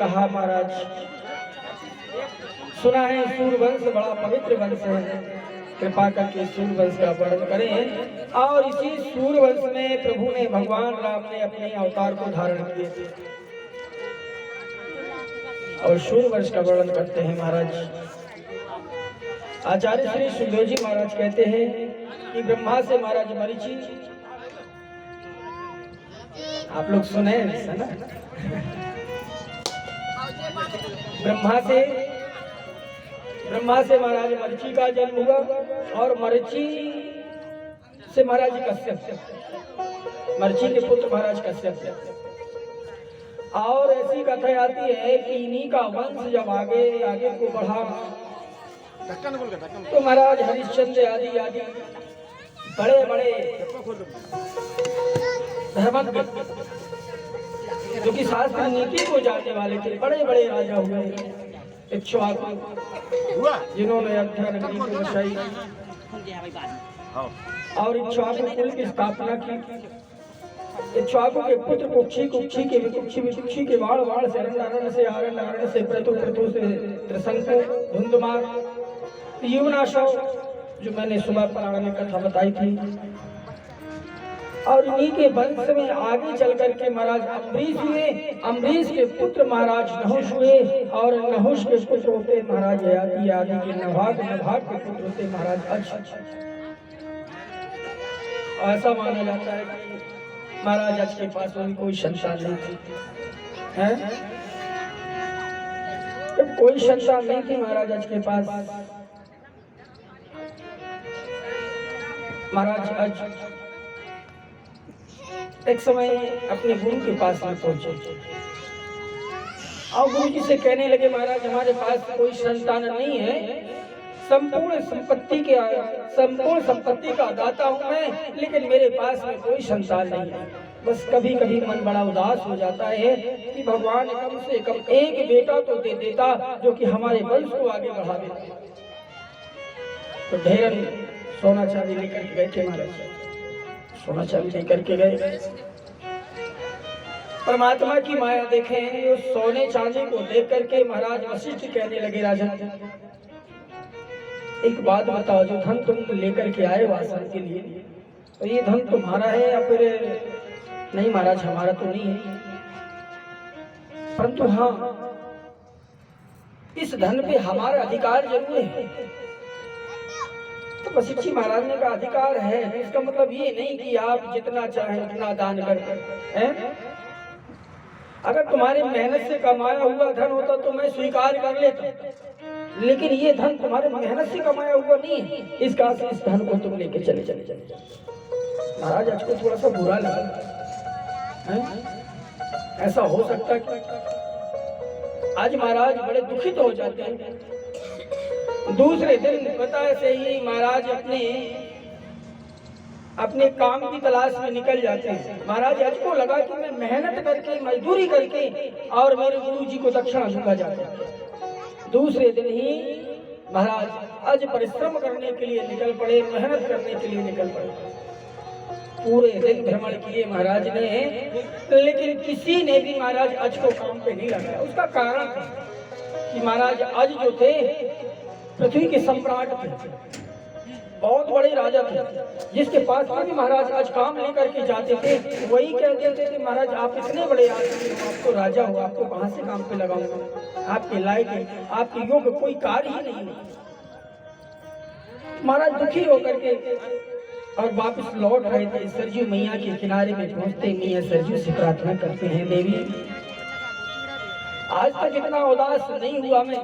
कहा महाराज, सुना है सूर्यवंश बड़ा पवित्र वंश है, कृपा करके सूर्यवंश का वर्णन करें। और इसी सूर्यवंश में प्रभु ने भगवान राम ने अपने अवतार को धारण किए थे और सूर्यवंश का वर्णन करते हैं महाराज। आचार्य श्री सुखदेव जी महाराज कहते हैं कि ब्रह्मा से महाराज मरीचि, आप लोग सुने ना, ब्रह्मा से महाराज मरीचि का जन्म हुआ और मरीचि से महाराज कश्यप, मरीचि के पुत्र महाराज कश्यप। और ऐसी कथा आती है कि इन्हीं का वंश जब आगे आगे को बढ़ा तो महाराज हरिश्चंद्र आदि आदि बड़े बड़े धर्मज्ञ जो कि शास्त्र नीति को जानने वाले थे, बड़े बड़े राजा हुए। इक्ष्वाकु जिन्होंने अध्ययन नीति को बचाई और इक्ष्वाकु कुल की स्थापना की। इक्ष्वाकु के पुत्र कुक्षी, कुक्षी के विकुक्षी, विकुक्षी के वाण, वाण से अरण्य, अरण्य से आरण्य, आरण्य से प्रतु, प्रतु से त्रिशंकु, धुंधुमार, युवनाशव जो मैंने सुबह पुराण में कथा बताई थी। और इन्हीं के वंश में आगे चल करके महाराज अम्बरीश हुए। अम्बरीश के पुत्र महाराज नहुष हुए और नहुष के पुत्र होते महाराज ययाति, आदि के नभाग, नभाग के पुत्र होते महाराज अज। ऐसा माना जाता है कि महाराज अज के पास कोई संतान नहीं थी, है? जब कोई संतान नहीं थी महाराज अज के पास, महाराज अज एक समय अपने गुरु के पास में पहुंचे और गुरु जी से कहने लगे, महाराज हमारे पास कोई संतान नहीं है, संपूर्ण संपत्ति का दाता हूं मैं, लेकिन मेरे पास में कोई संतान नहीं है। बस कभी कभी मन बड़ा उदास हो जाता है कि भगवान कम से कम एक बेटा तो दे देता जो कि हमारे वंश को आगे बढ़ा देता। तो ढेर सोना चांदी लेकर के गए थे महाराज, सोना चांदी लेकर के गए। परमात्मा की माया देखें, उस सोने चांदी को देख करके महाराज वशिष्ठ कहने लगे, राजन एक बात बताओ, जो धन तुम लेकर के आए वासन के लिए, तो ये धन तुम्हारा है या फिर नहीं? महाराज हमारा तो नहीं है, परंतु हाँ इस धन पे हमारा अधिकार जरूर है। तो वशिष्ठ जी महाराज ने कहा अधिकार है, इसका मतलब ये नहीं कि आप जितना चाहें उतना दान कर। अगर तुम्हारे मेहनत से कमाया हुआ धन होता तो मैं स्वीकार कर लेता, लेकिन ये धन तुम्हारे मेहनत से कमाया हुआ नहीं है, इस कारण से इस धन को तुम लेके चले। महाराज आज को थोड़ा सा बुरा लगा, ऐसा हो सकता है। आज महाराज बड़े दुखित हो जाते हैं। दूसरे दिन पता से ही महाराज अपने काम की तलाश में निकल जाते हैं। महाराज आज को लगा कि मैं मेहनत करके, मजदूरी करके और मेरे गुरु जी को दक्षिणा दूंगा जाकर। दूसरे दिन ही महाराज आज परिश्रम करने के लिए निकल पड़े, मेहनत करने के लिए निकल पड़े। पूरे दिन भ्रमण किए महाराज ने, लेकिन किसी ने भी महाराज आज को काम पे नहीं लगाया। उसका कारण था कि महाराज आज जो थे पृथ्वी के सम्राट थे, बहुत बड़े राजा थे, जिसके पास में भी महाराज आज काम लेकर के जाते थे, वही कह देते थे महाराज आप इतने बड़े आदमी हो, आप तो राजा हो, आपको कहां से काम पे लगाऊंगा, आपके लायक, आपके योग्य कोई कार्य ही नहीं है। महाराज दुखी होकर के और वापस लौट रहे थे। सरजू मैया के किनारे में पहुंचते मैया सरजू से प्रार्थना करते हैं, देवी आज तक इतना उदास नहीं हुआ मैं।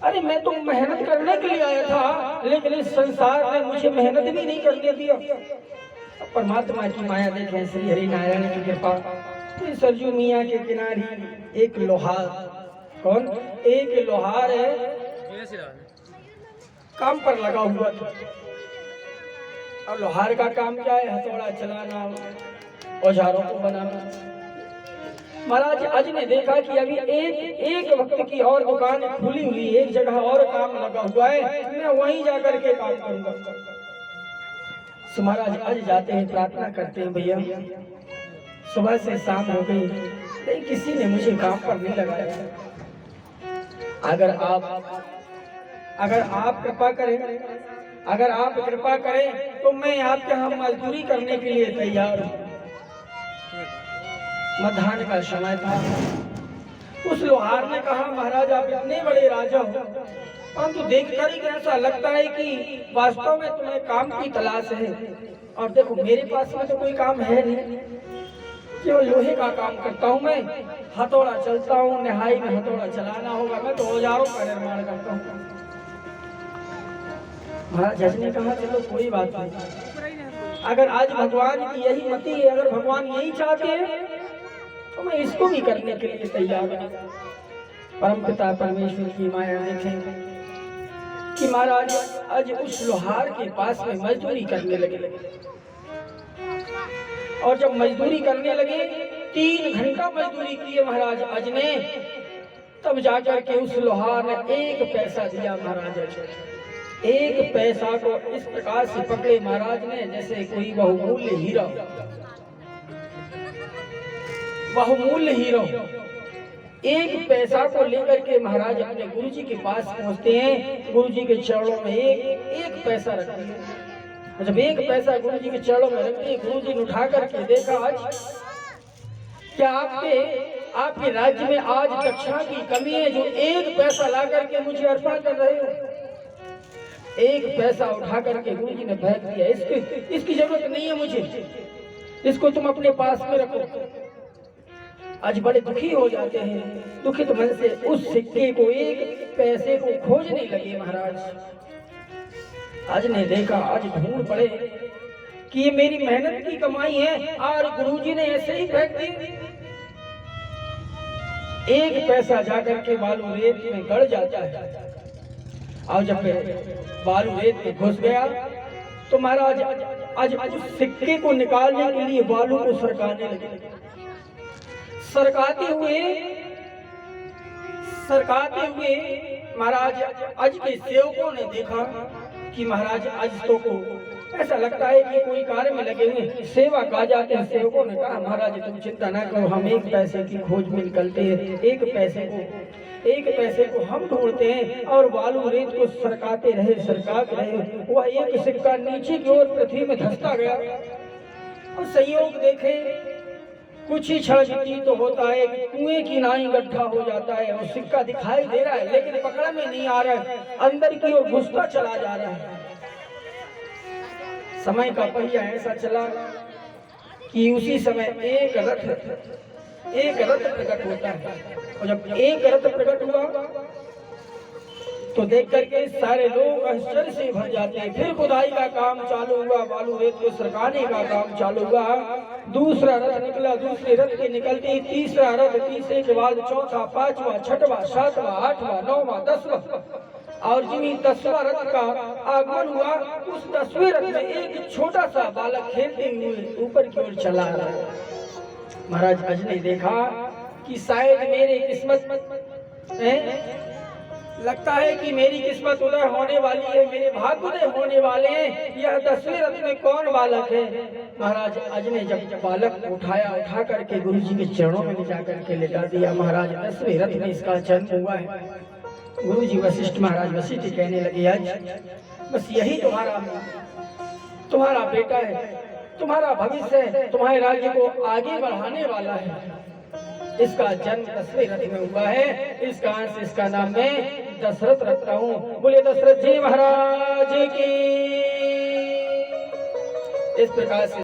अरे मैं तो मेहनत करने के लिए आया था, लेकिन इस संसार ने मुझे मेहनत भी नहीं करने दिया। परमात्मा की माया देखें, श्री हरि नारायण की कृपा। तो सरजू मियाँ के किनारे एक लोहार, कौन? एक लोहार है, काम पर लगा हुआ था। और लोहार का काम क्या है? हथौड़ा चलाना, औजारों को बनाना। महाराज आज ने देखा कि अभी एक वक्त की और दुकान खुली हुई, एक जगह और काम लगा हुआ है, मैं वहीं जाकर के काम करूंगा। महाराज आज जाते हैं, प्रार्थना करते हैं, भैया सुबह से शाम हो गई, लेकिन किसी ने मुझे काम पर नहीं लगाया। अगर आप कृपा करें, अगर आप कृपा करें तो मैं आपके यहाँ मजदूरी करने के लिए तैयार हूँ। मध्याह्न का समय था। उस लोहार ने कहा, महाराज आप इतने बड़े राजा हो, परंतु देखकर ही ऐसा लगता है कि वास्तव में तुम्हें काम की तलाश है। और देखो मेरे पास में तो कोई काम है नहीं, केवल लोहे का काम करता हूँ मैं, हथौड़ा चलता हूँ, निहाई में हथौड़ा चलाना होगा, मैं तो औजारों का निर्माण करता हूँ। महाराज ने कहा चलो कोई बात नहीं, अगर आज भगवान की यही मति है, अगर भगवान यही चाहते हैं तो मैं इसको भी करने के लिए तैयार हूँ। परमपिता परमेश्वर की माया देखें कि महाराज आज उस लोहार के पास में मजदूरी करने लगे। और जब मजदूरी करने लगे, 3 घंटा मजदूरी की है महाराज आज ने, तब जाकर के उस लोहार ने 1 पैसा दिया। महाराज 1 पैसा को इस प्रकार से पकड़े महाराज ने जैसे कोई बहुमूल्य हीरा, बहुमूल्य हीरा। 1 पैसा को लेकर के महाराज अपने गुरुजी के पास पहुंचते हैं, गुरुजी के चरणों में एक पैसा रखते हैं। जब 1 पैसा गुरुजी के चरणों में रखते, गुरुजी ने उठा करके देखा, आज क्या आपके राज्य में आज दक्षिणा की कमी है जो 1 पैसा ला करके मुझे अर्पण कर रहे हो। 1 पैसा उठा करके गुरुजी ने फेंक दिया, इसकी जरूरत नहीं है मुझे, इसको तुम अपने पास में रखो। आज बड़े दुखी हो जाते हैं, दुखित मन से उस सिक्के को, 1 पैसे को खोजने लगे महाराज। आज ने देखा, आज ढूंढ पड़े कि ये मेरी मेहनत की कमाई है और गुरुजी ने ऐसे ही फेंक दी। 1 पैसा जाकर के बालू रेत में गड़ जाता है। और जब बालू रेत में घुस गया तो महाराज आज उस सिक्के को निकालने के लिए बालू को सरकाने लगे। सरकाते हुए महाराज आज के सेवकों ने देखा कि महाराज आज तो को ऐसा लगता है कि कोई कार्य में लगे हुए। सेवक आ जाते हैं, सेवकों ने कहा महाराज तुम चिंता ना करो, हम 1 पैसे की खोज में निकलते हैं। 1 पैसे को हम ढूंढते हैं। और बालू रेत को सरकाते रहे, वह 1 सिक्का नीचे की ओर पृथ्वी में धंसता गया। और संयोग देखे, कुछ ही क्षण व्यतीत तो होता है कि कुएं की नाई गड्ढा हो जाता है और सिक्का दिखाई दे रहा है लेकिन पकड़ में नहीं आ रहा है, अंदर की ओर घुसता चला जा रहा है। समय का पहिया ऐसा चला कि उसी समय एक रथ प्रकट होता है। और जब एक रथ प्रकट हुआ तो देख करके सारे लोग आश्चर्य से भर जाते हैं। फिर खुदाई का काम चालू हुआ, बालू रेत को सरकाने का काम चालू हुआ। दूसरा रथ निकला, दूसरे रथ के निकलते तीसरा रथ, तीसरे के बाद चौथा, 5वां, 6वां, 7वां, 8वां, 9वां, 10वां। और जिन्हीं 10वां रथ का आगमन हुआ, उस 10वें रथ में एक छोटा सा बालक खेलते हुए ऊपर की ओर चला रहा है। महाराज अज ने देखा कि शायद मेरी किस्मत लगता है कि मेरी किस्मत उदय होने वाली है, मेरे भाग्य उदय होने वाले हैं। यह 10वें रथ में कौन बालक है? महाराज अज ने जब बालक उठा करके गुरु जी के चरणों में ले जाकर के लेटा दिया। महाराज 10वें रथ में इसका जन्म हुआ है। गुरु जी वशिष्ठ महाराज वशिष्ठ कहने लगे, आज बस यही तुम्हारा बेटा है, तुम्हारा भविष्य है, तुम्हारे राज्य को आगे बढ़ाने वाला है। इसका जन्म 10वें रथ में हुआ है, इस कारण से इसका नाम मैं दशरथ रखता हूँ। बोले दशरथ जी महाराज की। इस प्रकार से